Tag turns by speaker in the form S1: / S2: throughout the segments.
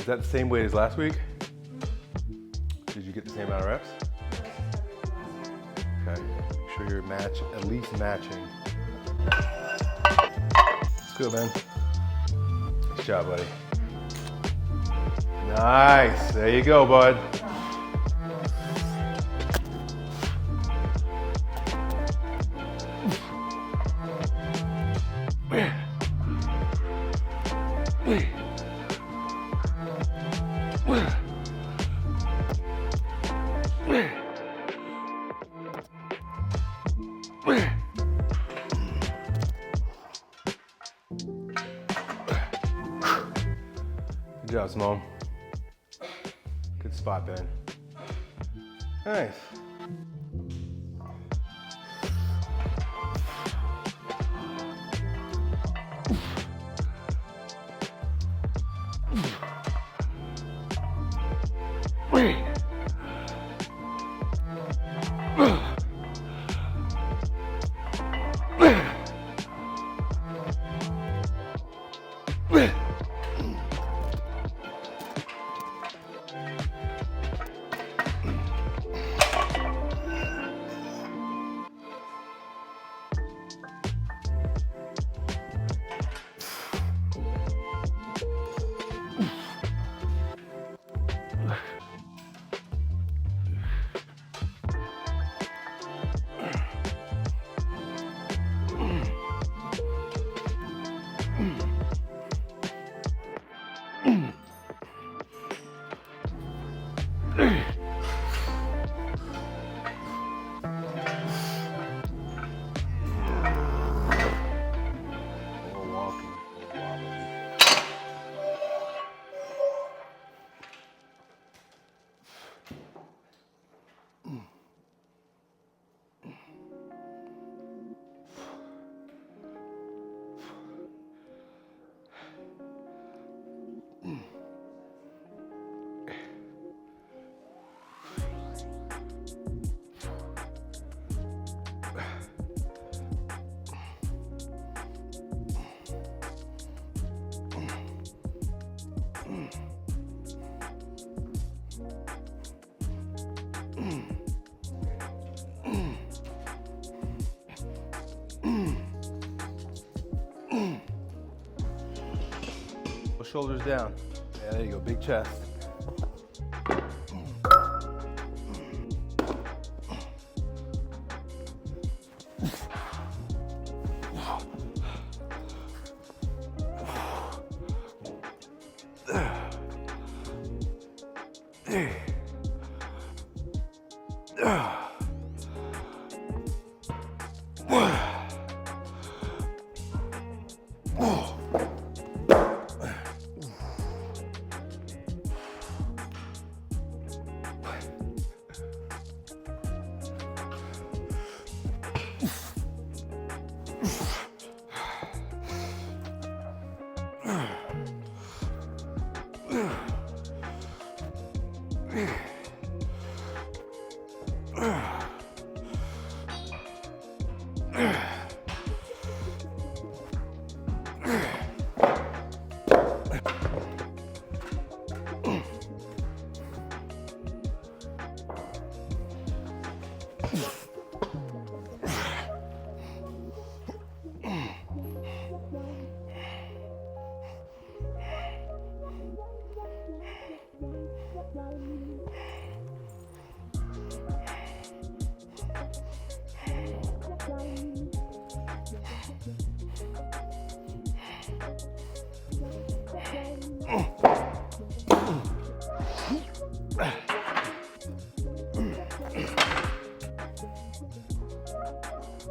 S1: Is that the same weight as last week? Did you get the same amount of reps? Okay, make sure you're at least matching. Let's go, man. Nice job, buddy. Nice, there you go, bud. Good job, Simone. Good spot, Ben. Nice. Shoulders down. Yeah, there you go, big chest.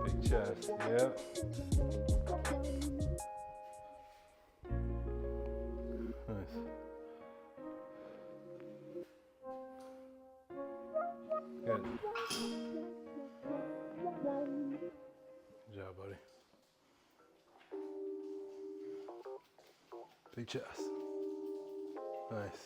S1: Big chest, yep. Nice. Good. Good job, buddy. Big chest. Nice.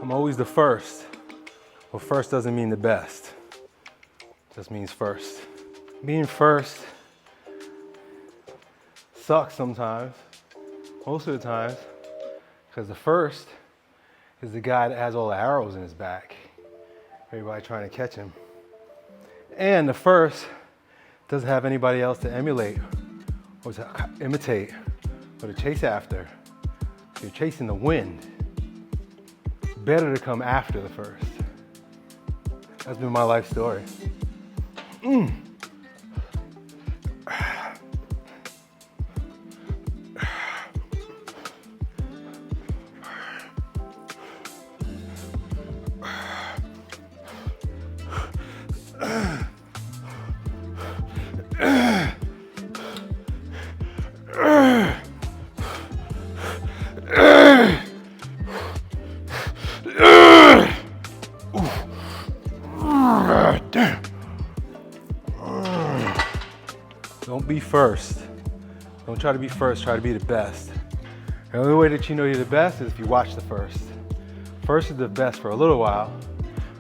S1: I'm always the first. Well, first doesn't mean the best. It just means first. Being first sucks sometimes, most of the times, because the first is the guy that has all the arrows in his back. Everybody trying to catch him. And the first doesn't have anybody else to emulate or to imitate or to chase after. So you're chasing the wind. It's better to come after the first. That's been my life story. Don't be first. Don't try to be first, try to be the best. The only way that you know you're the best is if you watch the first. First is the best for a little while.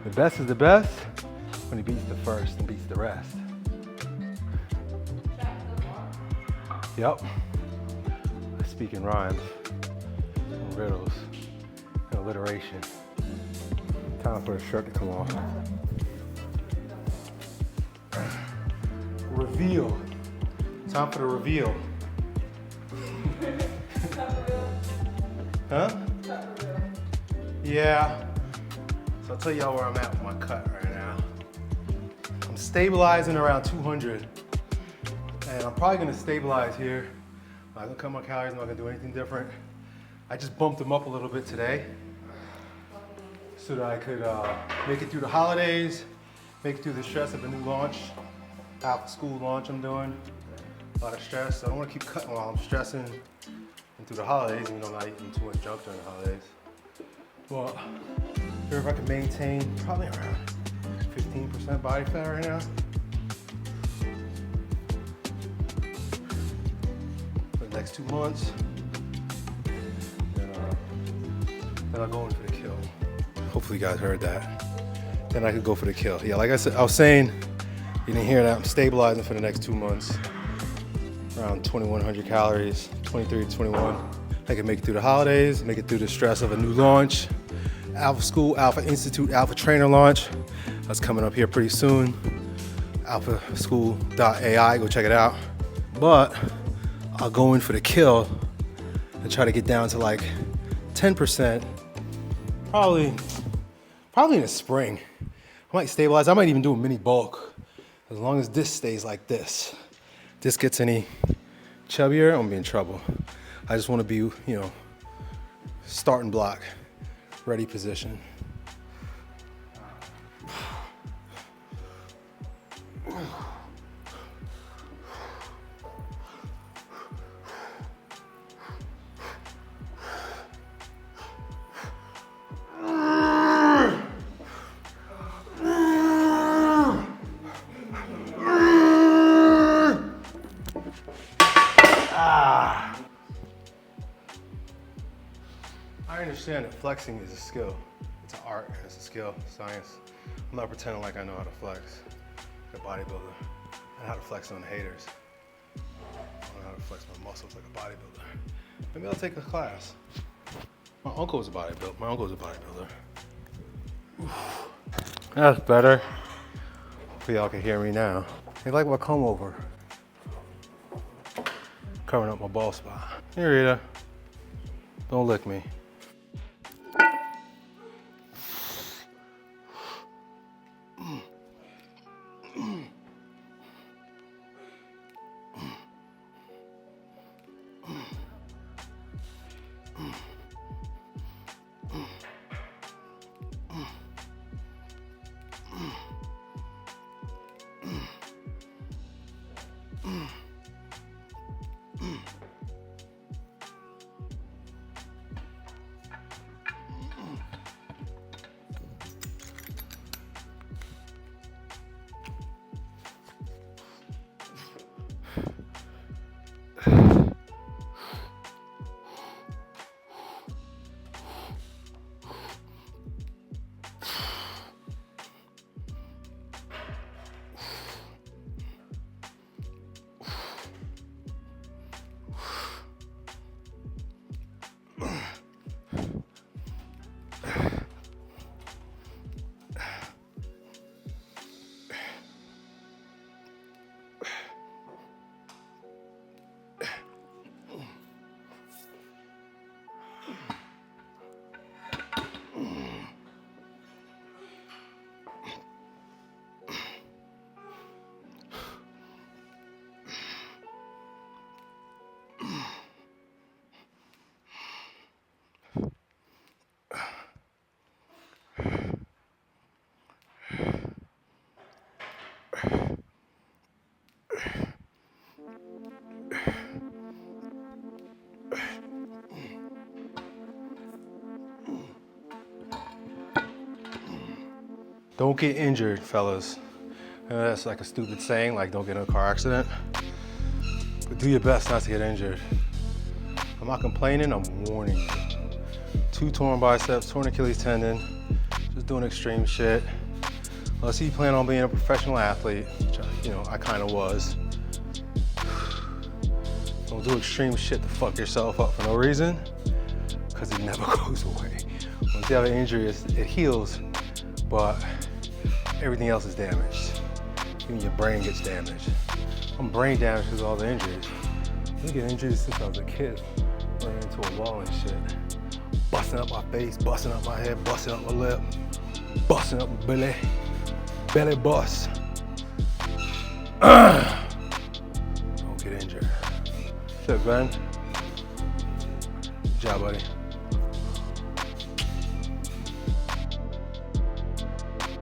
S1: The best is the best when he beats the first and beats the rest. Yep. I speak in rhymes, and riddles, and alliteration. Time for the shirt to come off. Reveal. Time for the reveal. Huh? Yeah. So I'll tell y'all where I'm at with my cut right now. I'm stabilizing around 200. And I'm probably gonna stabilize here. I'm not gonna cut my calories, I'm not gonna do anything different. I just bumped them up a little bit today so that I could make it through the holidays, make it through the stress of a new launch, after school launch I'm doing. A lot of stress, so I don't wanna keep cutting while I'm stressing and through the holidays, even though I'm not eating too much junk during the holidays. Well, here if I can maintain probably around 15% body fat right now. For the next 2 months. Then I'll go in for the kill. Hopefully you guys heard that. Then I could go for the kill. Yeah, like I said, I was saying, you didn't hear that, I'm stabilizing for the next 2 months. Around 2,100 calories, 23 to 21. I can make it through the holidays, make it through the stress of a new launch. Alpha School, Alpha Institute, Alpha Trainer launch. That's coming up here pretty soon. alphaschool.ai, go check it out. But I'll go in for the kill and try to get down to like 10%, probably in the spring. I might stabilize, I might even do a mini bulk. As long as this stays like this. If this gets any chubbier, I'm gonna be in trouble. I just wanna be, starting block, ready position. I understand that flexing is a skill. It's an art, it's a skill, science. I'm not pretending like I know how to flex. Like a bodybuilder. I know how to flex on the haters. I don't know how to flex my muscles like a bodybuilder. Maybe I'll take a class. My uncle's a bodybuilder. That's better. Hopefully y'all can hear me now. They like my comb over. Covering up my bald spot. Here, Rita. Don't lick me. Don't get injured, fellas. That's like a stupid saying, like don't get in a car accident. But do your best not to get injured. I'm not complaining, I'm warning you. 2 torn biceps, torn Achilles tendon, just doing extreme shit. Unless you plan on being a professional athlete, which I kind of was. Don't do extreme shit to fuck yourself up for no reason, because it never goes away. Once you have an injury, it heals, but everything else is damaged. Even your brain gets damaged. I'm brain damaged because of all the injuries. I get injuries since I was a kid, running into a wall and shit. Busting up my face, busting up my head, busting up my lip, busting up my belly bust. Don't get injured. What's up, Glenn? Good job, buddy.